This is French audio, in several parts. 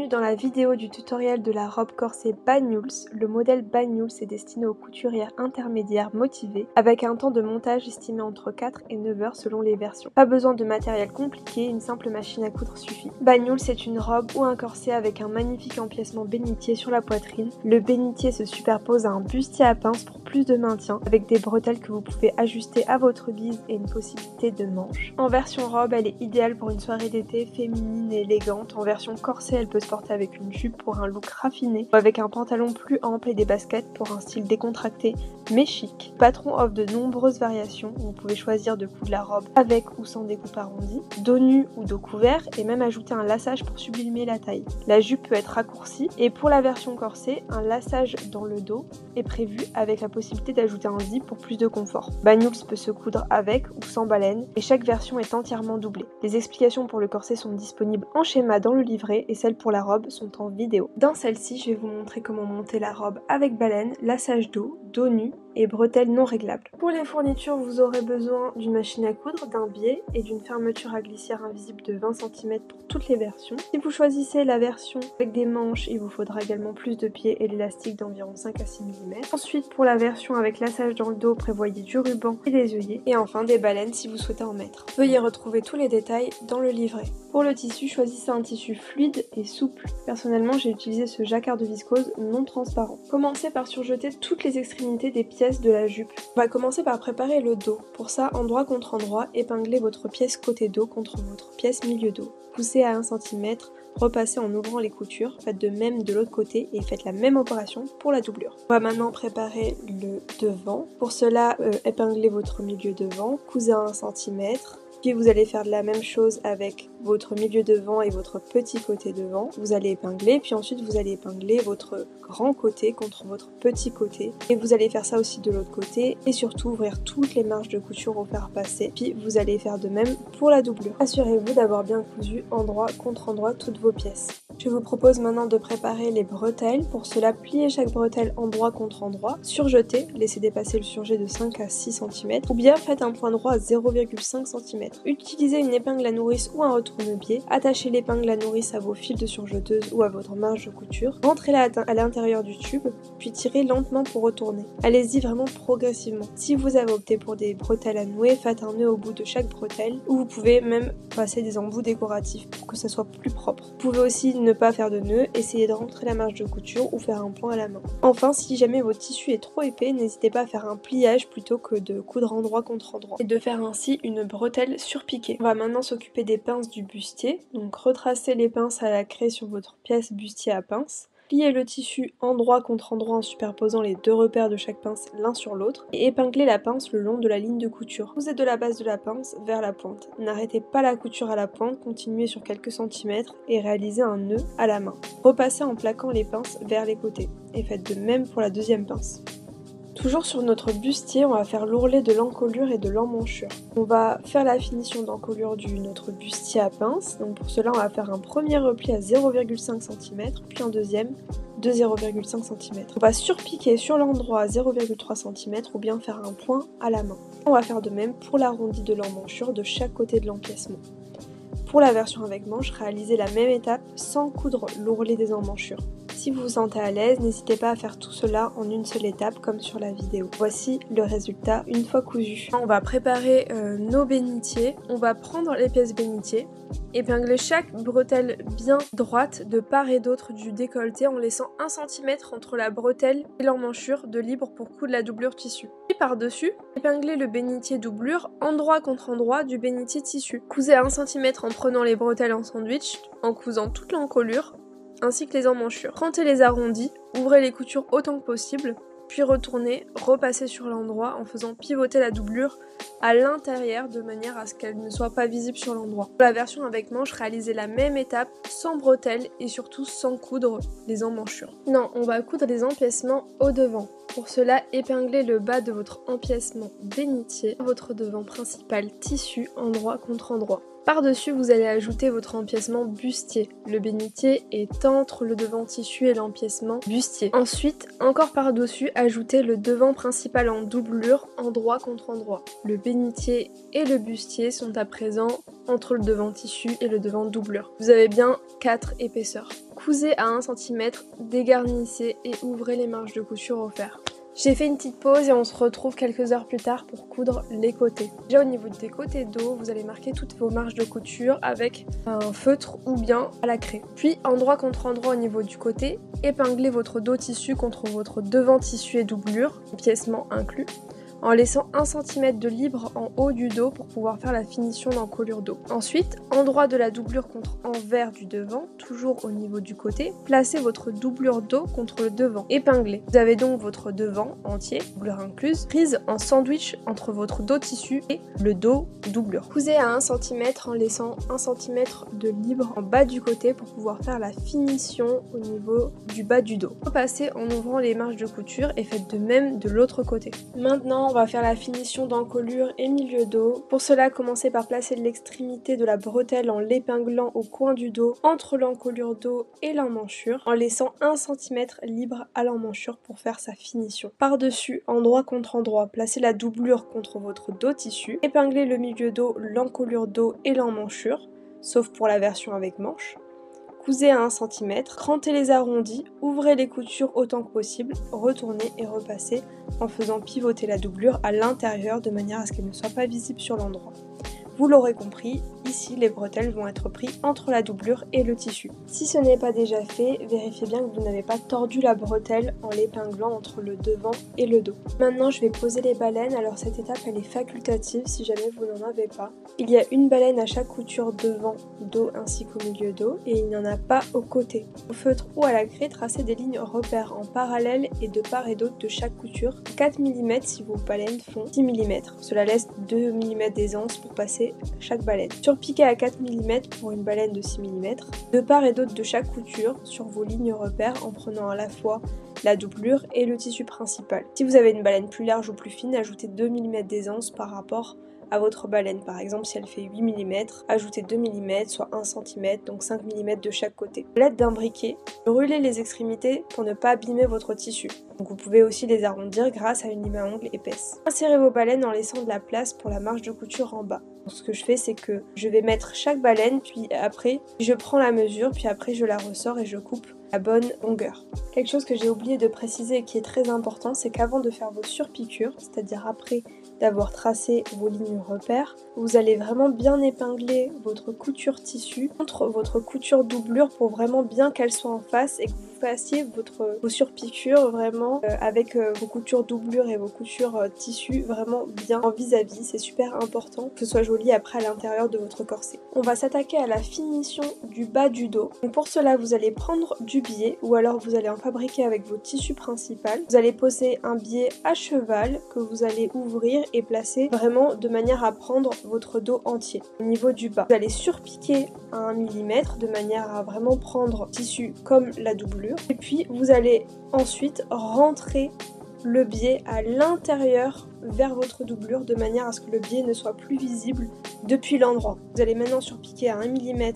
Bienvenue dans la vidéo du tutoriel de la robe corsée Banyuls. Le modèle Banyuls est destiné aux couturières intermédiaires motivées avec un temps de montage estimé entre 4 et 9 heures selon les versions. Pas besoin de matériel compliqué, une simple machine à coudre suffit. Banyuls est une robe ou un corset avec un magnifique empiècement bénitier sur la poitrine. Le bénitier se superpose à un bustier à pince pour plus de maintien avec des bretelles que vous pouvez ajuster à votre guise et une possibilité de manche. En version robe, elle est idéale pour une soirée d'été féminine et élégante. En version corset, elle peut se porter avec une jupe pour un look raffiné ou avec un pantalon plus ample et des baskets pour un style décontracté mais chic. Le patron offre de nombreuses variations. Vous pouvez choisir de coudre la robe avec ou sans découpe arrondie, dos nu ou dos couvert et même ajouter un laçage pour sublimer la taille. La jupe peut être raccourcie et pour la version corset, un laçage dans le dos est prévu avec la possibilité d'ajouter un zip pour plus de confort. Banyuls peut se coudre avec ou sans baleine et chaque version est entièrement doublée. Les explications pour le corset sont disponibles en schéma dans le livret et celles pour la robe sont en vidéo. Dans celle-ci, je vais vous montrer comment monter la robe avec baleine, laçage dos, dos nu et bretelles non réglables. Pour les fournitures, vous aurez besoin d'une machine à coudre, d'un biais et d'une fermeture à glissière invisible de 20 cm pour toutes les versions. Si vous choisissez la version avec des manches, il vous faudra également plus de pieds et l'élastique d'environ 5 à 6 mm. Ensuite, pour la version avec laçage dans le dos, prévoyez du ruban et des œillets. Et enfin, des baleines si vous souhaitez en mettre. Veuillez retrouver tous les détails dans le livret. Pour le tissu, choisissez un tissu fluide et souple. Personnellement, j'ai utilisé ce jacquard de viscose non transparent. Commencez par surjeter toutes les extrémités des pièces de la jupe. On va commencer par préparer le dos. Pour ça, endroit contre endroit, épinglez votre pièce côté dos contre votre pièce milieu dos. Poussez à 1 cm, repassez en ouvrant les coutures, faites de même de l'autre côté et faites la même opération pour la doublure. On va maintenant préparer le devant. Pour cela, épinglez votre milieu devant, cousez à 1 cm. Puis vous allez faire la même chose avec votre milieu devant et votre petit côté devant. Vous allez épingler, puis ensuite vous allez épingler votre grand côté contre votre petit côté. Et vous allez faire ça aussi de l'autre côté et surtout ouvrir toutes les marges de couture au fer passé. Puis vous allez faire de même pour la doublure. Assurez-vous d'avoir bien cousu endroit contre endroit toutes vos pièces. Je vous propose maintenant de préparer les bretelles. Pour cela, pliez chaque bretelle endroit contre endroit, surjetez, laissez dépasser le surjet de 5 à 6 cm ou bien faites un point droit à 0,5 cm. Utilisez une épingle à nourrice ou un retourne-pied, attachez l'épingle à nourrice à vos fils de surjeteuse ou à votre marge de couture, rentrez-la à l'intérieur du tube, puis tirez lentement pour retourner. Allez-y vraiment progressivement. Si vous avez opté pour des bretelles à nouer, faites un nœud au bout de chaque bretelle ou vous pouvez même passer des embouts décoratifs pour que ça soit plus propre. Vous pouvez aussi ne pas faire de nœud, essayez de rentrer la marge de couture ou faire un point à la main. Enfin, si jamais votre tissu est trop épais, n'hésitez pas à faire un pliage plutôt que de coudre endroit contre endroit et de faire ainsi une bretelle surpiquée. On va maintenant s'occuper des pinces du bustier. Donc retracez les pinces à la craie sur votre pièce bustier à pince. Pliez le tissu endroit contre endroit en superposant les deux repères de chaque pince l'un sur l'autre et épinglez la pince le long de la ligne de couture. Posez de la base de la pince vers la pointe. N'arrêtez pas la couture à la pointe, continuez sur quelques centimètres et réalisez un nœud à la main. Repassez en plaquant les pinces vers les côtés et faites de même pour la deuxième pince. Toujours sur notre bustier, on va faire l'ourlet de l'encolure et de l'emmanchure. On va faire la finition d'encolure de notre bustier à pince. Donc pour cela, on va faire un premier repli à 0,5 cm, puis un deuxième de 0,5 cm. On va surpiquer sur l'endroit à 0,3 cm ou bien faire un point à la main. On va faire de même pour l'arrondi de l'emmanchure de chaque côté de l'empiècement. Pour la version avec manche, réalisez la même étape sans coudre l'ourlet des emmanchures. Si vous vous sentez à l'aise, n'hésitez pas à faire tout cela en une seule étape comme sur la vidéo. Voici le résultat une fois cousu. On va préparer nos bénitiers. On va prendre les pièces bénitiers, épingler chaque bretelle bien droite de part et d'autre du décolleté en laissant 1 cm entre la bretelle et l'emmanchure de libre pour coudre la doublure tissu. Puis par-dessus, épingler le bénitier doublure endroit contre endroit du bénitier tissu. Cousez à 1 cm en prenant les bretelles en sandwich, en cousant toute l'encolure ainsi que les emmanchures. Rentez les arrondis, ouvrez les coutures autant que possible, puis retournez, repassez sur l'endroit en faisant pivoter la doublure à l'intérieur de manière à ce qu'elle ne soit pas visible sur l'endroit. Pour la version avec manche, réalisez la même étape sans bretelles et surtout sans coudre les emmanchures. Non, on va coudre les empiècements au devant. Pour cela, épinglez le bas de votre empiècement bénitier, votre devant principal tissu endroit contre endroit. Par-dessus, vous allez ajouter votre empiècement bustier. Le bénitier est entre le devant tissu et l'empiècement bustier. Ensuite, encore par-dessus, ajoutez le devant principal en doublure, endroit contre endroit. Le bénitier et le bustier sont à présent entre le devant tissu et le devant doublure. Vous avez bien 4 épaisseurs. Cousez à 1 cm, dégarnissez et ouvrez les marges de couture offertes. J'ai fait une petite pause et on se retrouve quelques heures plus tard pour coudre les côtés. Déjà au niveau des côtés dos, vous allez marquer toutes vos marges de couture avec un feutre ou bien à la craie. Puis endroit contre endroit au niveau du côté, épinglez votre dos tissu contre votre devant tissu et doublure, piècement inclus, en laissant 1 cm de libre en haut du dos pour pouvoir faire la finition d'encolure dos. Ensuite, endroit de la doublure contre envers du devant, toujours au niveau du côté, placez votre doublure dos contre le devant, épinglez. Vous avez donc votre devant entier, doublure incluse, prise en sandwich entre votre dos tissu et le dos doublure. Cousez à 1 cm en laissant 1 cm de libre en bas du côté pour pouvoir faire la finition au niveau du bas du dos. Repassez en ouvrant les marges de couture et faites de même de l'autre côté. Maintenant, on va faire la finition d'encolure et milieu dos. Pour cela, commencez par placer l'extrémité de la bretelle en l'épinglant au coin du dos, entre l'encolure dos et l'emmanchure, en laissant 1 cm libre à l'emmanchure pour faire sa finition. Par-dessus, endroit contre endroit, placez la doublure contre votre dos tissu, épinglez le milieu dos, l'encolure dos et l'emmanchure, sauf pour la version avec manche. Cousez à 1 cm, crantez les arrondis, ouvrez les coutures autant que possible, retournez et repassez en faisant pivoter la doublure à l'intérieur de manière à ce qu'elle ne soit pas visible sur l'endroit. Vous l'aurez compris, ici les bretelles vont être prises entre la doublure et le tissu. Si ce n'est pas déjà fait, vérifiez bien que vous n'avez pas tordu la bretelle en l'épinglant entre le devant et le dos. Maintenant je vais poser les baleines, alors cette étape elle est facultative si jamais vous n'en avez pas. Il y a une baleine à chaque couture devant, dos ainsi qu'au milieu dos et il n'y en a pas au côté. Au feutre ou à la craie, tracez des lignes repères en parallèle et de part et d'autre de chaque couture. 4 mm si vos baleines font 6 mm. Cela laisse 2 mm d'aisance pour passer chaque baleine. Surpiquez à 4 mm pour une baleine de 6 mm, de part et d'autre de chaque couture sur vos lignes repères en prenant à la fois la doublure et le tissu principal. Si vous avez une baleine plus large ou plus fine, ajoutez 2 mm d'aisance par rapport à votre baleine. Par exemple, si elle fait 8 mm, ajoutez 2 mm, soit 1 cm, donc 5 mm de chaque côté. À l'aide d'un briquet, brûlez les extrémités pour ne pas abîmer votre tissu. Donc vous pouvez aussi les arrondir grâce à une lime à ongles épaisse. Insérez vos baleines en laissant de la place pour la marge de couture en bas. Donc ce que je fais, c'est que je vais mettre chaque baleine, puis après, je prends la mesure, puis après je la ressors et je coupe la bonne longueur. Quelque chose que j'ai oublié de préciser et qui est très important, c'est qu'avant de faire vos surpiqûres, c'est-à-dire après d'avoir tracé vos lignes repères, vous allez vraiment bien épingler votre couture tissu contre votre couture doublure pour vraiment bien qu'elle soit en face et que vous fassiez vos surpiqûres vraiment avec vos coutures doublure et vos coutures tissu vraiment bien en vis-à-vis. C'est super important que ce soit joli après à l'intérieur de votre corset. On va s'attaquer à la finition du bas du dos. Donc pour cela, vous allez prendre du biais ou alors vous allez en fabriquer avec votre tissu principal. Vous allez poser un biais à cheval que vous allez ouvrir et placer vraiment de manière à prendre votre dos entier au niveau du bas. Vous allez surpiquer à 1 mm de manière à vraiment prendre tissu comme la doublure et puis vous allez ensuite rentrer le biais à l'intérieur vers votre doublure de manière à ce que le biais ne soit plus visible depuis l'endroit. Vous allez maintenant surpiquer à 1 mm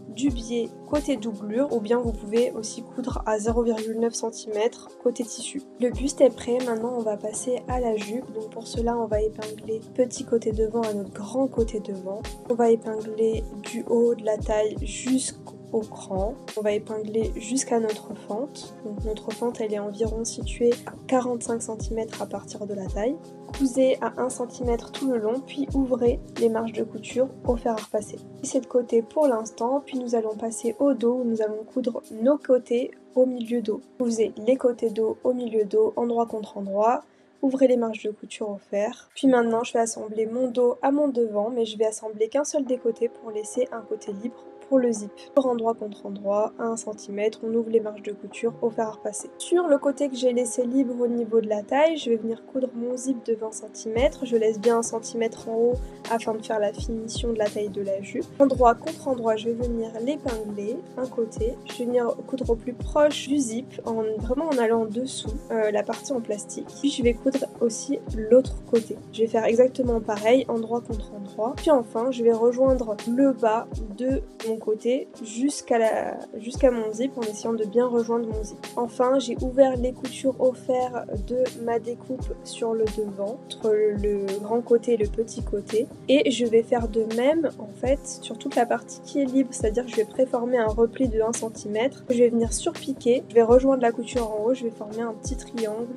du biais côté doublure ou bien vous pouvez aussi coudre à 0,9 cm côté tissu. Le buste est prêt, maintenant on va passer à la jupe. Donc pour cela on va épingler petit côté devant à notre grand côté devant. On va épingler du haut de la taille jusqu'au cran. On va épingler jusqu'à notre fente. Donc notre fente elle est environ située à 45 cm à partir de la taille. Cousez à 1 cm tout le long, puis ouvrez les marges de couture au fer à repasser. C'est de côté pour l'instant, puis nous allons passer au dos où nous allons coudre nos côtés au milieu dos. Cousez les côtés dos au milieu dos, endroit contre endroit. Ouvrez les marges de couture au fer. Puis maintenant, je vais assembler mon dos à mon devant, mais je vais assembler qu'un seul des côtés pour laisser un côté libre pour le zip. Pour endroit contre endroit, à 1 cm, on ouvre les marges de couture au fer à repasser. Sur le côté que j'ai laissé libre au niveau de la taille, je vais venir coudre mon zip de 20 cm. Je laisse bien 1 cm en haut afin de faire la finition de la taille de la jupe. Endroit contre endroit, je vais venir l'épingler un côté. Je vais venir coudre au plus proche du zip, vraiment en allant en dessous la partie en plastique. Puis je vais coudre aussi l'autre côté. Je vais faire exactement pareil, endroit contre endroit. Puis enfin, je vais rejoindre le bas de mon mon côté jusqu'à mon zip en essayant de bien rejoindre mon zip. Enfin, j'ai ouvert les coutures au fer de ma découpe sur le devant, entre le grand côté et le petit côté. Et je vais faire de même en fait sur toute la partie qui est libre, c'est-à-dire que je vais préformer un repli de 1 cm. Je vais venir surpiquer, je vais rejoindre la couture en haut, je vais former un petit triangle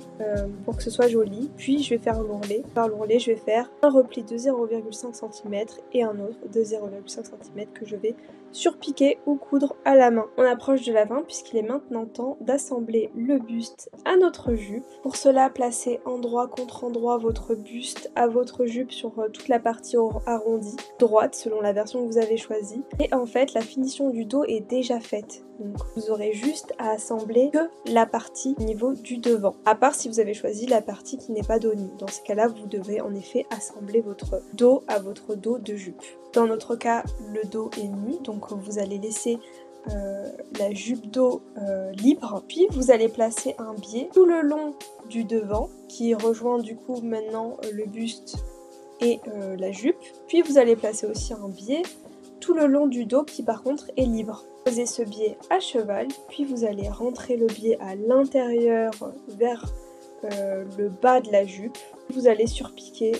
pour que ce soit joli. Puis je vais faire l'ourlet. Par l'ourlet, je vais faire un repli de 0,5 cm et un autre de 0,5 cm que je vais surpiquer ou coudre à la main. On approche de la fin puisqu'il est maintenant temps d'assembler le buste à notre jupe. Pour cela, placez endroit contre endroit votre buste à votre jupe sur toute la partie arrondie, droite selon la version que vous avez choisie. Et en fait, la finition du dos est déjà faite. Donc vous aurez juste à assembler que la partie au niveau du devant. À part si vous avez choisi la partie qui n'est pas dos nu. Dans ce cas-là, vous devez en effet assembler votre dos à votre dos de jupe. Dans notre cas, le dos est nu, donc vous allez laisser la jupe dos libre. Puis vous allez placer un biais tout le long du devant qui rejoint du coup maintenant le buste et la jupe. Puis vous allez placer aussi un biais tout le long du dos qui par contre est libre. Posez ce biais à cheval, puis vous allez rentrer le biais à l'intérieur vers le bas de la jupe. Vous allez surpiquer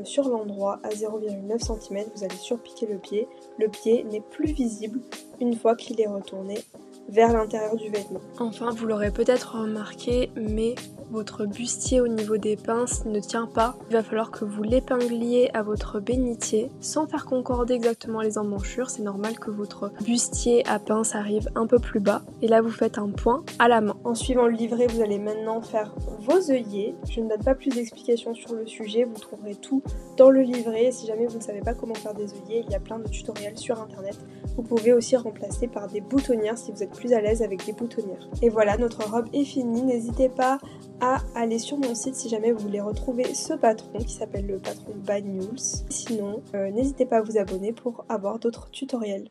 sur l'endroit à 0,9 cm, vous allez surpiquer le pied. Le pied n'est plus visible une fois qu'il est retourné vers l'intérieur du vêtement. Enfin, vous l'aurez peut-être remarqué, mais votre bustier au niveau des pinces ne tient pas. Il va falloir que vous l'épingliez à votre bénitier sans faire concorder exactement les emmanchures. C'est normal que votre bustier à pince arrive un peu plus bas. Et là, vous faites un point à la main. En suivant le livret, vous allez maintenant faire vos œillets. Je ne donne pas plus d'explications sur le sujet. Vous trouverez tout dans le livret. Et si jamais vous ne savez pas comment faire des œillets, il y a plein de tutoriels sur internet. Vous pouvez aussi remplacer par des boutonnières si vous êtes plus à l'aise avec des boutonnières. Et voilà, notre robe est finie. N'hésitez pas à aller sur mon site si jamais vous voulez retrouver ce patron qui s'appelle le patron Banyuls. Sinon, n'hésitez pas à vous abonner pour avoir d'autres tutoriels.